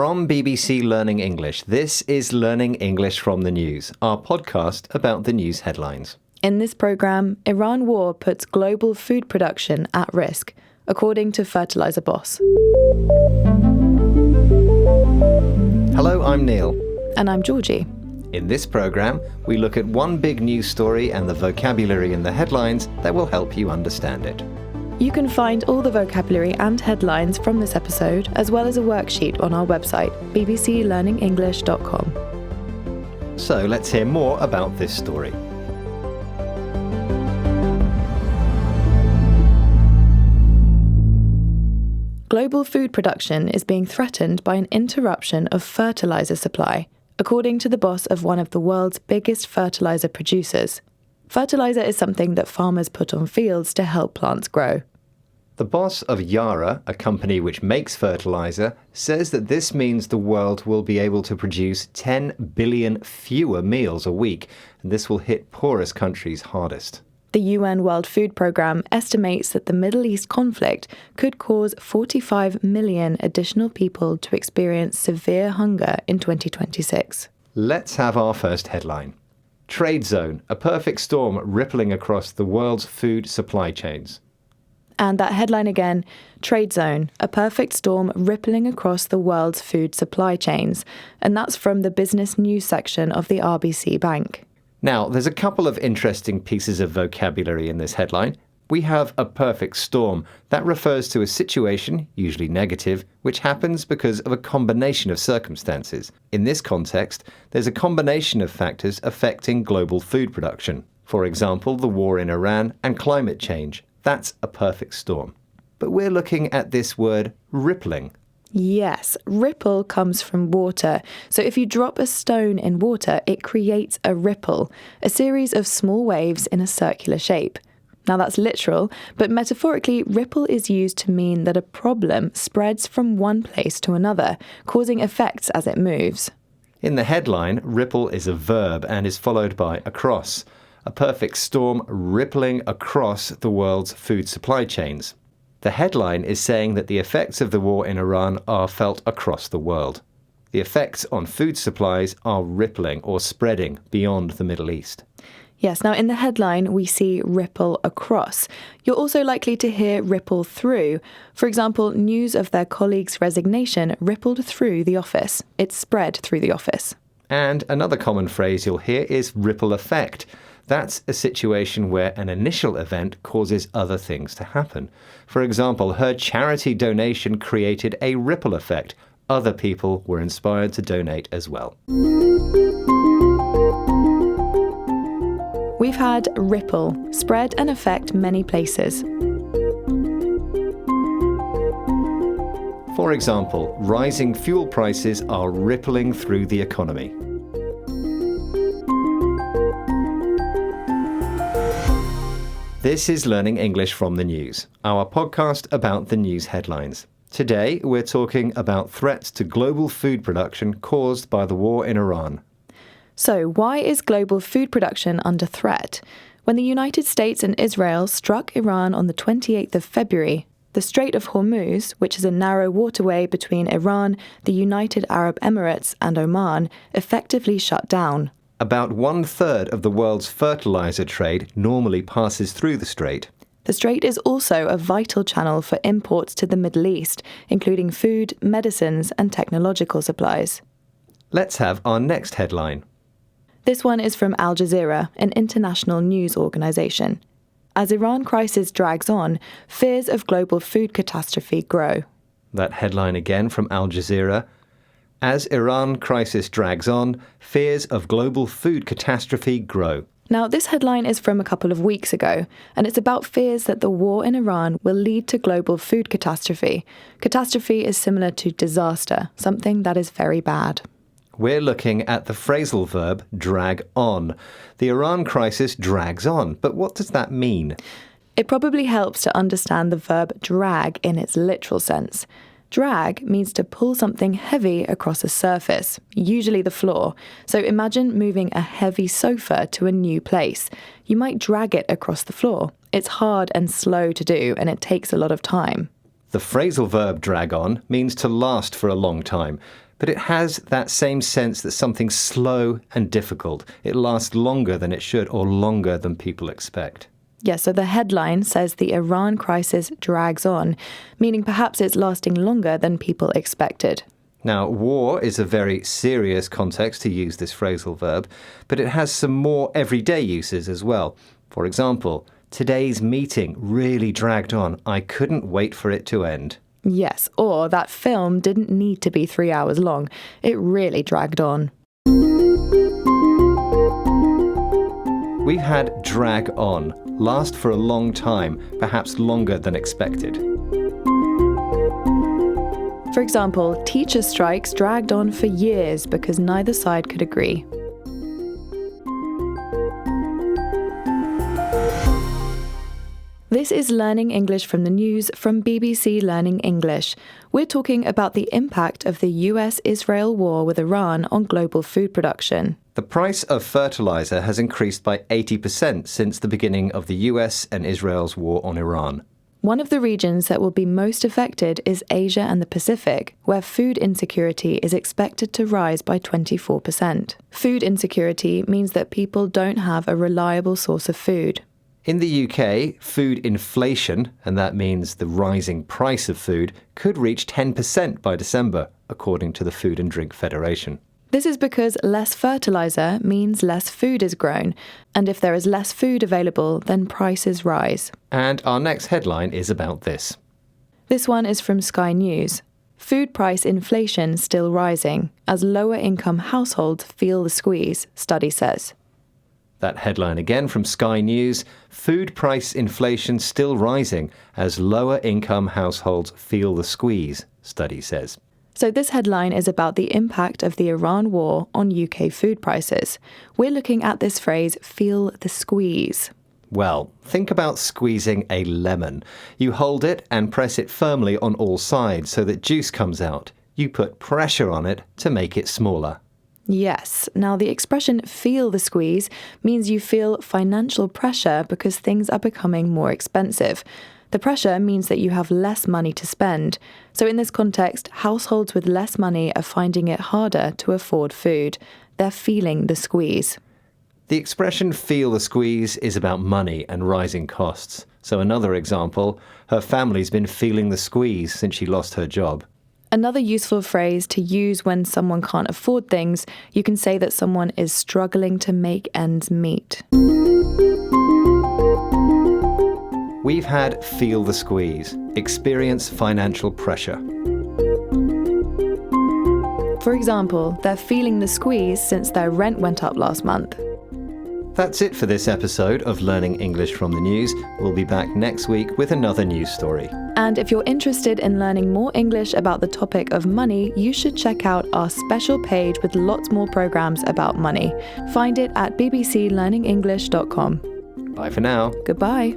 From BBC Learning English, this is Learning English from the News, our podcast about the news headlines. In this programme, Iran war puts global food production at risk, according to Fertiliser Boss. Hello, I'm Neil. And I'm Georgie. In this programme, we look at one big news story and the vocabulary in the headlines that will help you understand it. You can find all the vocabulary and headlines from this episode, as well as a worksheet on our website, bbclearningenglish.com. So let's hear more about this story. Global food production is being threatened by an interruption of fertiliser supply, according to the boss of one of the world's biggest fertiliser producers. Fertiliser is something that farmers put on fields to help plants grow. The boss of Yara, a company which makes fertiliser, says that this means the world will be able to produce 10 billion fewer meals a week, and this will hit poorest countries hardest. The UN World Food Programme estimates that the Middle East conflict could cause 45 million additional people to experience severe hunger in 2026. Let's have our first headline. Trade zone, a perfect storm rippling across the world's food supply chains. And that headline again, trade zone, a perfect storm rippling across the world's food supply chains. And that's from the business news section of the RBC Bank. Now, there's a couple of interesting pieces of vocabulary in this headline. We have a perfect storm. That refers to a situation, usually negative, which happens because of a combination of circumstances. In this context, there's a combination of factors affecting global food production. For example, the war in Iran and climate change. That's a perfect storm. But we're looking at this word rippling. Yes, ripple comes from water. So if you drop a stone in water, it creates a ripple, a series of small waves in a circular shape. Now that's literal, but metaphorically, ripple is used to mean that a problem spreads from one place to another, causing effects as it moves. In the headline, ripple is a verb and is followed by across. A perfect storm rippling across the world's food supply chains. The headline is saying that the effects of the war in Iran are felt across the world. The effects on food supplies are rippling or spreading beyond the Middle East. Yes, now in the headline we see ripple across. You're also likely to hear ripple through. For example, news of their colleague's resignation rippled through the office. It spread through the office. And another common phrase you'll hear is ripple effect. That's a situation where an initial event causes other things to happen. For example, her charity donation created a ripple effect. Other people were inspired to donate as well. We've had ripple, spread and affect many places. For example, rising fuel prices are rippling through the economy. This is Learning English from the News, our podcast about the news headlines. Today, we're talking about threats to global food production caused by the war in Iran. So, why is global food production under threat? When the United States and Israel struck Iran on the 28th of February, the Strait of Hormuz, which is a narrow waterway between Iran, the United Arab Emirates and Oman, effectively shut down. About 1/3 of the world's fertilizer trade normally passes through the strait. The strait is also a vital channel for imports to the Middle East, including food, medicines, and technological supplies. Let's have our next headline. This one is from Al Jazeera, an international news organisation. As Iran crisis drags on, fears of global food catastrophe grow. That headline again from Al Jazeera. As Iran crisis drags on, fears of global food catastrophe grow. Now, this headline is from a couple of weeks ago, and it's about fears that the war in Iran will lead to global food catastrophe. Catastrophe is similar to disaster, something that is very bad. We're looking at the phrasal verb drag on. The Iran crisis drags on, but what does that mean? It probably helps to understand the verb drag in its literal sense. Drag means to pull something heavy across a surface, usually the floor. So imagine moving a heavy sofa to a new place. You might drag it across the floor. It's hard and slow to do, and it takes a lot of time. The phrasal verb drag on means to last for a long time. but it has that same sense that something's slow and difficult. It lasts longer than it should or longer than people expect. Yeah, so the headline says the Iran crisis drags on, meaning perhaps it's lasting longer than people expected. Now, war is a very serious context to use this phrasal verb, but it has some more everyday uses as well. For example, today's meeting really dragged on. I couldn't wait for it to end. Yes, or that film didn't need to be 3 hours long. It really dragged on. We've had drag on, last for a long time, perhaps longer than expected. For example, teacher strikes dragged on for years because neither side could agree. This is Learning English from the News from BBC Learning English. We're talking about the impact of the US-Israel war with Iran on global food production. The price of fertilizer has increased by 80% since the beginning of the US and Israel's war on Iran. One of the regions that will be most affected is Asia and the Pacific, where food insecurity is expected to rise by 24%. Food insecurity means that people don't have a reliable source of food. In the UK, food inflation, and that means the rising price of food, could reach 10% by December, according to the Food and Drink Federation. This is because less fertilizer means less food is grown, and if there is less food available, then prices rise. And our next headline is about this. This one is from Sky News. Food price inflation still rising, as lower-income households feel the squeeze, study says. That headline again from Sky News, food price inflation still rising as lower-income households feel the squeeze, study says. So this headline is about the impact of the Iran war on UK food prices. We're looking at this phrase, feel the squeeze. Well, think about squeezing a lemon. You hold it and press it firmly on all sides so that juice comes out. You put pressure on it to make it smaller. Yes. Now, the expression feel the squeeze means you feel financial pressure because things are becoming more expensive. The pressure means that you have less money to spend. So in this context, households with less money are finding it harder to afford food. They're feeling the squeeze. The expression feel the squeeze is about money and rising costs. So another example, her family's been feeling the squeeze since she lost her job. Another useful phrase to use when someone can't afford things, you can say that someone is struggling to make ends meet. We've had feel the squeeze, experience financial pressure. For example, they're feeling the squeeze since their rent went up last month. That's it for this episode of Learning English from the News. We'll be back next week with another news story. And if you're interested in learning more English about the topic of money, you should check out our special page with lots more programs about money. Find it at bbclearningenglish.com. Bye for now. Goodbye.